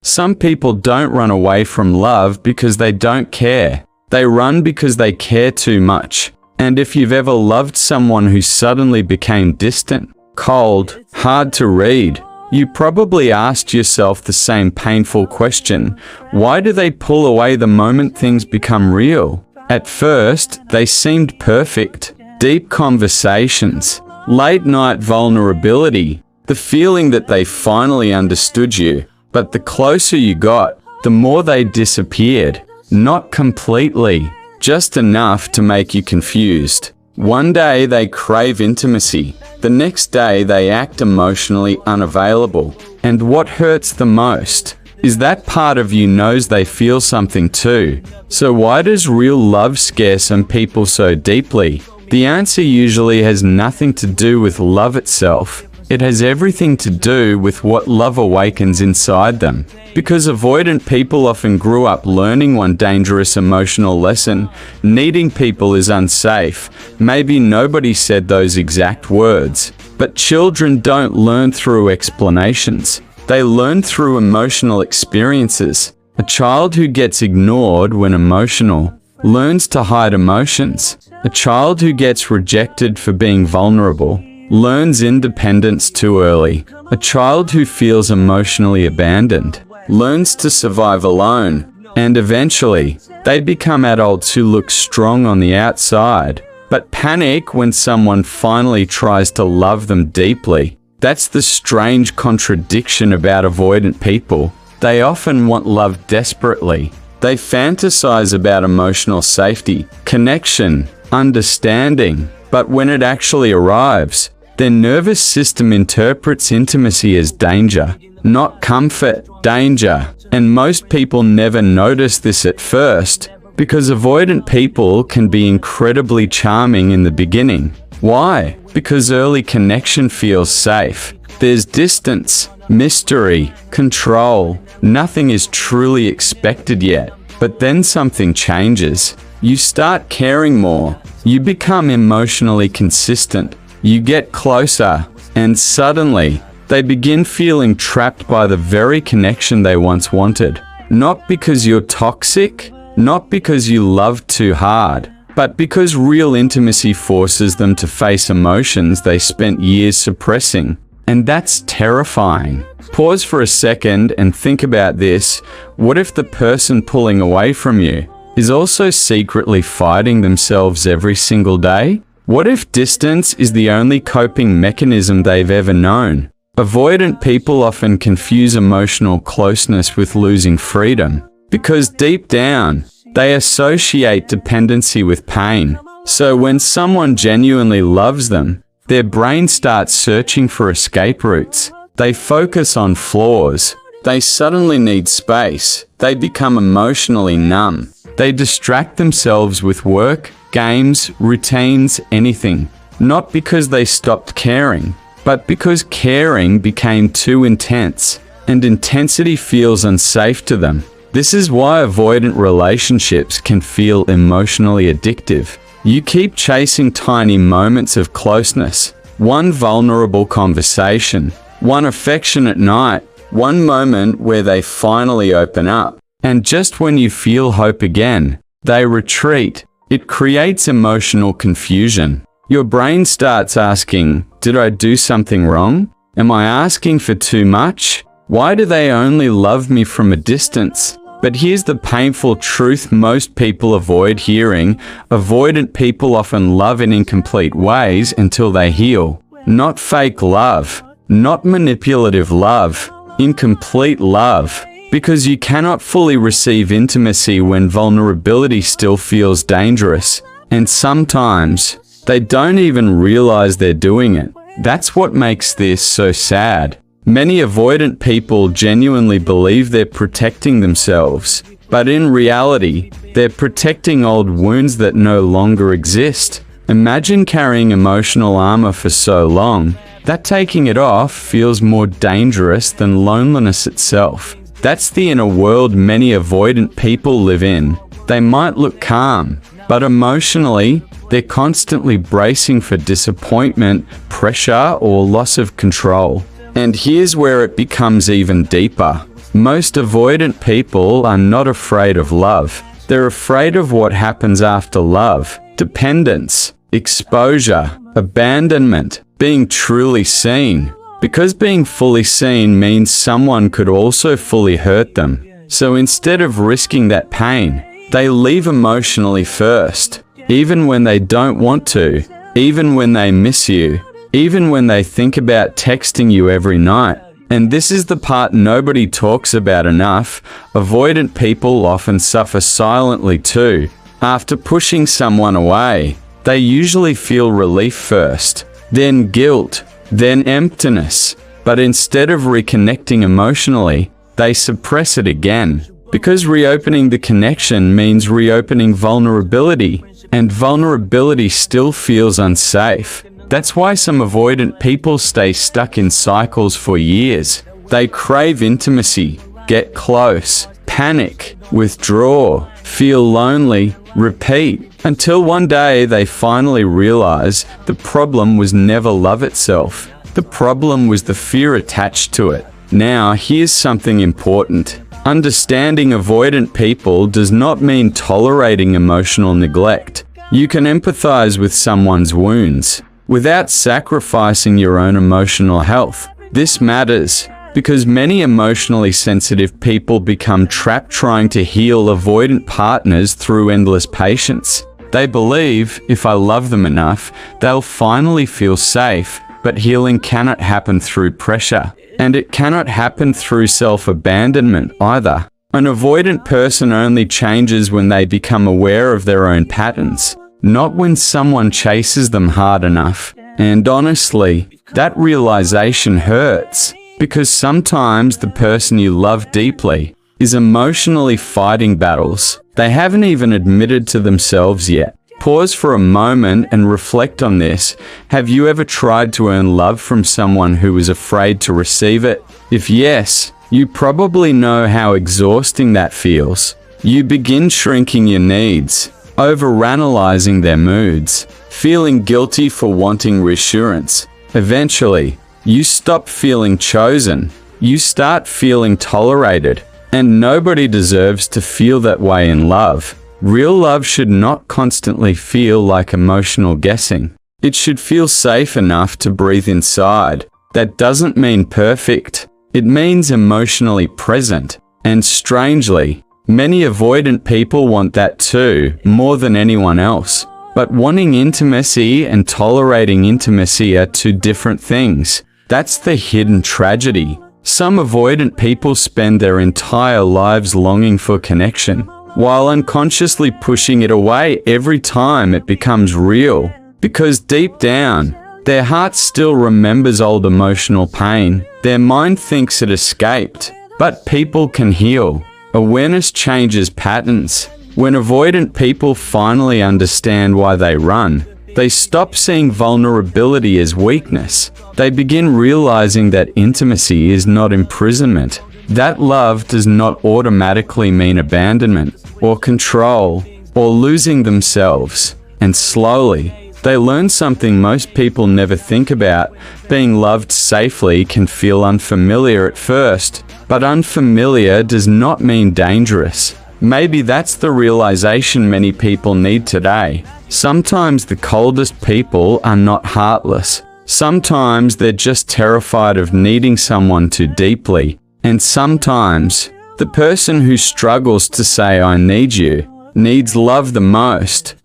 Some people don't run away from love because they don't care. They run because they care too much. And if you've ever loved someone who suddenly became distant, cold, hard to read, you probably asked yourself the same painful question: why do they pull away the moment things become real? At first, they seemed perfect. Deep conversations, late-night vulnerability, the feeling that they finally understood you. But the closer you got, the more they disappeared. Not completely, just enough to make you confused. One day they crave intimacy. The next day they act emotionally unavailable. And what hurts the most is that part of you knows they feel something too. So why does real love scare some people so deeply? The answer usually has nothing to do with love itself. It has everything to do with what love awakens inside them. Because avoidant people often grew up learning one dangerous emotional lesson: needing people is unsafe. Maybe nobody said those exact words. But children don't learn through explanations. They learn through emotional experiences. A child who gets ignored when emotional learns to hide emotions. A child who gets rejected for being vulnerable learns independence too early. A child who feels emotionally abandoned learns to survive alone. And eventually, they become adults who look strong on the outside, but panic when someone finally tries to love them deeply. That's the strange contradiction about avoidant people. They often want love desperately. They fantasize about emotional safety, connection, understanding, but when it actually arrives, their nervous system interprets intimacy as danger, not comfort, danger. And most people never notice this at first, because avoidant people can be incredibly charming in the beginning. Why? Because early connection feels safe. There's distance, mystery, control. Nothing is truly expected yet. But then something changes. You start caring more. You become emotionally consistent. You get closer, and suddenly, they begin feeling trapped by the very connection they once wanted. Not because you're toxic, not because you loved too hard, but because real intimacy forces them to face emotions they spent years suppressing. And that's terrifying. Pause for a second and think about this. What if the person pulling away from you is also secretly fighting themselves every single day? What if distance is the only coping mechanism they've ever known? Avoidant people often confuse emotional closeness with losing freedom, because deep down, they associate dependency with pain. So when someone genuinely loves them, their brain starts searching for escape routes. They focus on flaws. They suddenly need space. They become emotionally numb. They distract themselves with work, games, routines, anything. Not because they stopped caring, but because caring became too intense, and intensity feels unsafe to them. This is why avoidant relationships can feel emotionally addictive. You keep chasing tiny moments of closeness, one vulnerable conversation, one affectionate night, one moment where they finally open up. And just when you feel hope again, they retreat. It creates emotional confusion. Your brain starts asking, did I do something wrong? Am I asking for too much? Why do they only love me from a distance? But here's the painful truth most people avoid hearing. Avoidant people often love in incomplete ways until they heal. Not fake love, not manipulative love, incomplete love. Because you cannot fully receive intimacy when vulnerability still feels dangerous. And sometimes, they don't even realize they're doing it. That's what makes this so sad. Many avoidant people genuinely believe they're protecting themselves. But in reality, they're protecting old wounds that no longer exist. Imagine carrying emotional armor for so long that taking it off feels more dangerous than loneliness itself. That's the inner world many avoidant people live in. They might look calm, but emotionally, they're constantly bracing for disappointment, pressure, or loss of control. And here's where it becomes even deeper. Most avoidant people are not afraid of love. They're afraid of what happens after love. Dependence, exposure, abandonment, being truly seen. Because being fully seen means someone could also fully hurt them. So instead of risking that pain, they leave emotionally first. Even when they don't want to, even when they miss you, even when they think about texting you every night. And this is the part nobody talks about enough. Avoidant people often suffer silently too. After pushing someone away, they usually feel relief first, then guilt, then emptiness. But instead of reconnecting emotionally, they suppress it again. Because reopening the connection means reopening vulnerability, and vulnerability still feels unsafe. That's why some avoidant people stay stuck in cycles for years. They crave intimacy, get close, panic, withdraw, feel lonely, repeat, until one day they finally realize the problem was never love itself. The problem was the fear attached to it. Now, here's something important. Understanding avoidant people does not mean tolerating emotional neglect. You can empathize with someone's wounds without sacrificing your own emotional health. This matters because many emotionally sensitive people become trapped trying to heal avoidant partners through endless patience. They believe, if I love them enough, they'll finally feel safe, but healing cannot happen through pressure. And it cannot happen through self-abandonment either. An avoidant person only changes when they become aware of their own patterns, not when someone chases them hard enough. And honestly, that realization hurts, because sometimes the person you love deeply is emotionally fighting battles they haven't even admitted to themselves yet. Pause for a moment and reflect on this. Have you ever tried to earn love from someone who was afraid to receive it? If yes, you probably know how exhausting that feels. You begin shrinking your needs, overanalyzing their moods, feeling guilty for wanting reassurance. Eventually, you stop feeling chosen. You start feeling tolerated. And nobody deserves to feel that way in love. Real love should not constantly feel like emotional guessing. It should feel safe enough to breathe inside. That doesn't mean perfect. It means emotionally present. And strangely, many avoidant people want that too, more than anyone else. But wanting intimacy and tolerating intimacy are two different things. That's the hidden tragedy. Some avoidant people spend their entire lives longing for connection, while unconsciously pushing it away every time it becomes real. Because deep down, their heart still remembers old emotional pain. Their mind thinks it escaped. But people can heal. Awareness changes patterns. When avoidant people finally understand why they run, they stop seeing vulnerability as weakness. They begin realizing that intimacy is not imprisonment. That love does not automatically mean abandonment, or control, or losing themselves. And slowly, they learn something most people never think about. Being loved safely can feel unfamiliar at first, but unfamiliar does not mean dangerous. Maybe that's the realization many people need today. Sometimes the coldest people are not heartless. Sometimes they're just terrified of needing someone too deeply. And sometimes, the person who struggles to say I need you, needs love the most.